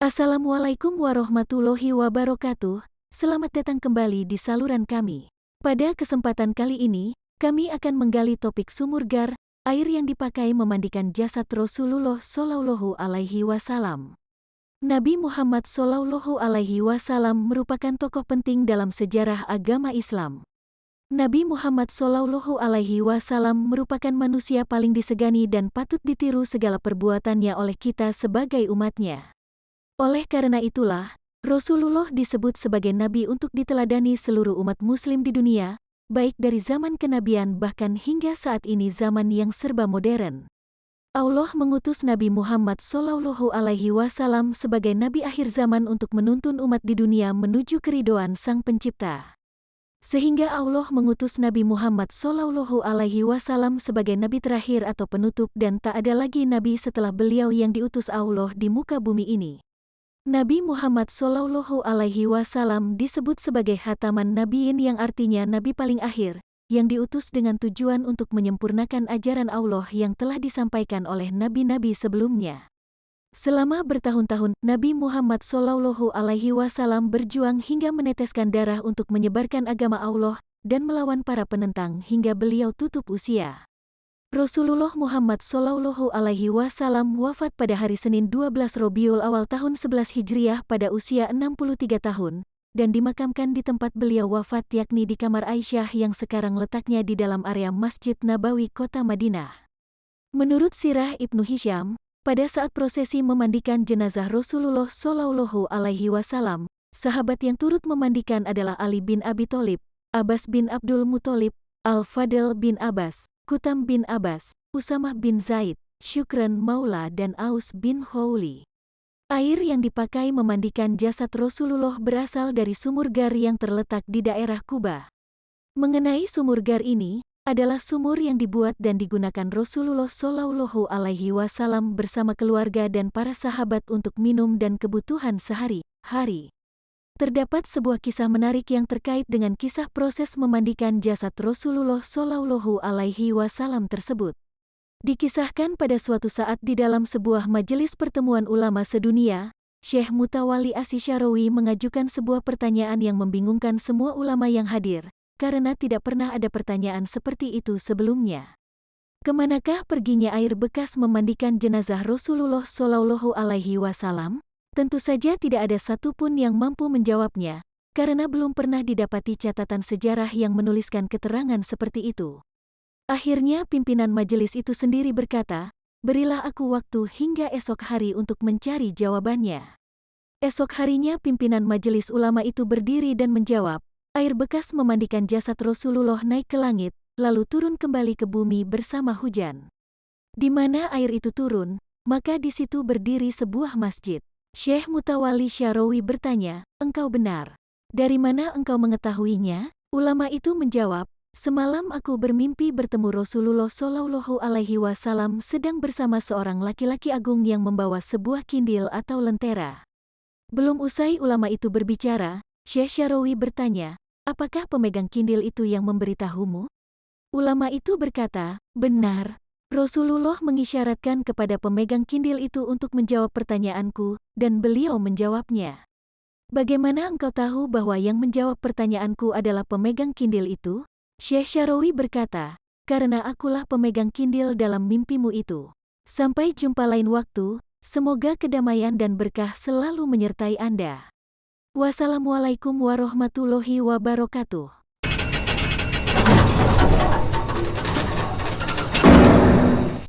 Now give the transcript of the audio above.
Assalamualaikum warahmatullahi wabarakatuh. Selamat datang kembali di saluran kami. Pada kesempatan kali ini, kami akan menggali topik sumur gar, air yang dipakai memandikan jasad Rasulullah Shallallahu Alaihi Wasallam. Nabi Muhammad Shallallahu Alaihi Wasallam merupakan tokoh penting dalam sejarah agama Islam. Nabi Muhammad Shallallahu Alaihi Wasallam merupakan manusia paling disegani dan patut ditiru segala perbuatannya oleh kita sebagai umatnya. Oleh karena itulah, Rasulullah disebut sebagai nabi untuk diteladani seluruh umat muslim di dunia, baik dari zaman kenabian bahkan hingga saat ini zaman yang serba modern. Allah mengutus Nabi Muhammad Shallallahu Alaihi Wasallam sebagai nabi akhir zaman untuk menuntun umat di dunia menuju keridhaan Sang Pencipta. Sehingga Allah mengutus Nabi Muhammad Shallallahu Alaihi Wasallam sebagai nabi terakhir atau penutup dan tak ada lagi nabi setelah beliau yang diutus Allah di muka bumi ini. Nabi Muhammad Shallallahu Alaihi Wasallam disebut sebagai khataman nabiin yang artinya nabi paling akhir, yang diutus dengan tujuan untuk menyempurnakan ajaran Allah yang telah disampaikan oleh nabi-nabi sebelumnya. Selama bertahun-tahun, Nabi Muhammad Shallallahu Alaihi Wasallam berjuang hingga meneteskan darah untuk menyebarkan agama Allah dan melawan para penentang hingga beliau tutup usia. Rasulullah Muhammad Shallallahu Alaihi Wasallam wafat pada hari Senin 12 Rabiul Awal tahun 11 Hijriah pada usia 63 tahun, dan dimakamkan di tempat beliau wafat yakni di kamar Aisyah yang sekarang letaknya di dalam area Masjid Nabawi kota Madinah. Menurut Sirah Ibnu Hisham, pada saat prosesi memandikan jenazah Rasulullah Shallallahu Alaihi Wasallam, sahabat yang turut memandikan adalah Ali bin Abi Thalib, Abbas bin Abdul Muthalib, Al-Fadl bin Abbas, Kutam bin Abbas, Usamah bin Zaid, Syukran Maula dan Aus bin Khawli. Air yang dipakai memandikan jasad Rasulullah berasal dari sumur gar yang terletak di daerah Kuba. Mengenai sumur gar ini, adalah sumur yang dibuat dan digunakan Rasulullah Shallallahu Alaihi Wasallam bersama keluarga dan para sahabat untuk minum dan kebutuhan sehari-hari. Terdapat sebuah kisah menarik yang terkait dengan kisah proses memandikan jasad Rasulullah Shallallahu Alaihi Wasallam tersebut. Dikisahkan pada suatu saat di dalam sebuah majelis pertemuan ulama sedunia, Syekh Mutawalli Asy-Syarawi mengajukan sebuah pertanyaan yang membingungkan semua ulama yang hadir, karena tidak pernah ada pertanyaan seperti itu sebelumnya. Kemanakah perginya air bekas memandikan jenazah Rasulullah Shallallahu Alaihi Wasallam? Tentu saja tidak ada satupun yang mampu menjawabnya, karena belum pernah didapati catatan sejarah yang menuliskan keterangan seperti itu. Akhirnya pimpinan majelis itu sendiri berkata, "Berilah aku waktu hingga esok hari untuk mencari jawabannya." Esok harinya pimpinan majelis ulama itu berdiri dan menjawab, air bekas memandikan jasad Rasulullah naik ke langit, lalu turun kembali ke bumi bersama hujan. Di mana air itu turun, maka di situ berdiri sebuah masjid. Syekh Mutawalli Syarawi bertanya, "Engkau benar. Dari mana engkau mengetahuinya?" Ulama itu menjawab, "Semalam aku bermimpi bertemu Rasulullah Shallallahu Alaihi Wasallam sedang bersama seorang laki-laki agung yang membawa sebuah kindil atau lentera." Belum usai ulama itu berbicara, Syekh Syarawi bertanya, "Apakah pemegang kindil itu yang memberitahumu?" Ulama itu berkata, "Benar. Rasulullah mengisyaratkan kepada pemegang kindil itu untuk menjawab pertanyaanku, dan beliau menjawabnya." "Bagaimana engkau tahu bahwa yang menjawab pertanyaanku adalah pemegang kindil itu?" Syekh Syarawi berkata, "Karena akulah pemegang kindil dalam mimpimu itu." Sampai jumpa lain waktu, semoga kedamaian dan berkah selalu menyertai Anda. Wassalamualaikum warahmatullahi wabarakatuh.